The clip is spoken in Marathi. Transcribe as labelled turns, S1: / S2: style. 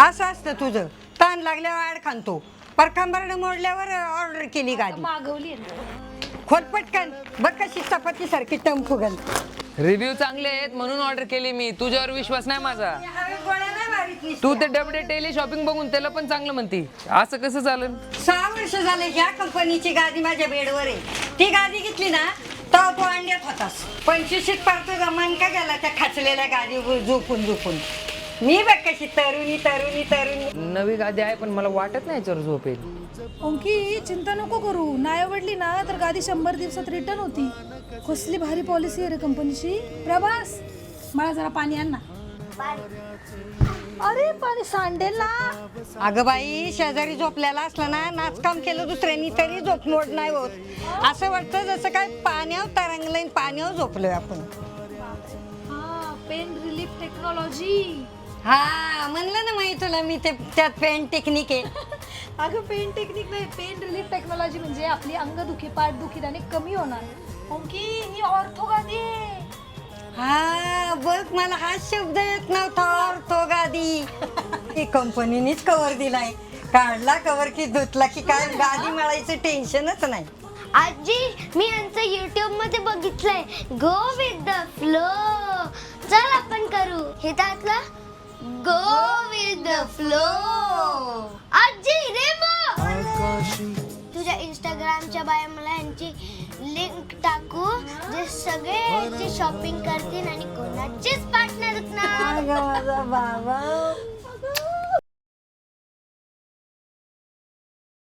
S1: असं असतं तुझं. ताण लागल्यावर आड खांतो, परकांबरनं मोडल्यावर ऑर्डर केली गाडी.
S2: मागवली
S1: खोल पटकन, बघ कशी चपाती सारखी टम फुगल.
S3: रिव्ह्यू चांगले आहेत म्हणून ऑर्डर केली मी. तुझ्यावर विश्वास नाही माझा. तू ते डबडे टेली शॉपिंग बघून त्याला पण चांगलं म्हणती, असं कसं चालेल?
S1: 6 वर्ष झाले ह्या कंपनीची गादी माझ्या बेडवर आहे. ती गादी घेतली ना तर तू अंड्यात होतास. 25शीत पारतो मन का गेला त्या खाचलेल्या गादी झोपून झोपून. मी बघ कशी तरुणी तरुणी तरुणी.
S3: नवी गादी आहे पण मला वाटत नाही याच्यावर झोपेल.
S2: ओंकी चिंता नको करू, नाही आवडली ना तर गादी 100 दिवसात रिटर्न होती. कसली भारी पॉलिसी आहे रे कंपनीची. प्रभास मला जरा पाणी आण ना. अरे पाणी सांडेल ना.
S1: अगं बाई, शेजारी झोपलेला असला ना, नाचकाम केलं दुसऱ्यांनी तरी झोप मोड नाही होत. असं वाटतं जसं काय पाण्यावर तरंगलंय, पाण्यावर झोपलोय आपण.
S2: हा, पेन रिलीफ टेक्नॉलॉजी.
S1: हा म्हणलं ना माहिती तुला मी, ते त्यात पेन टेक्निक आहे.
S2: अगं पेन टेक्निक नाही, पेन रिलीफ टेक्नॉलॉजी म्हणजे आपली अंगदुखी पाठदुखी त्याने कमी होणार. ओंकी ही ऑर्थो गादी आहे.
S1: हा बघ, मला हा शब्द येत नव्हता, ऑर्थोगादी. ही कंपनीनेच कव्हर दिलाय. काढला कव्हर की धुतला की काय गादी मळायचं टेन्शनच नाही.
S4: आजी मी यांचं YouTube मध्ये बघितलंय, गो विथ द फ्लो. चल आपण करू हे त्यातलं गो विथ द फ्लो. आजी रेमो, तुझ्या इंस्टाग्रामच्या बायो मला यांची लिंक टाकू, जे सगळे यांची शॉपिंग करतील आणि कोणाचीच पार्टनर
S1: अगं माझा बाबा.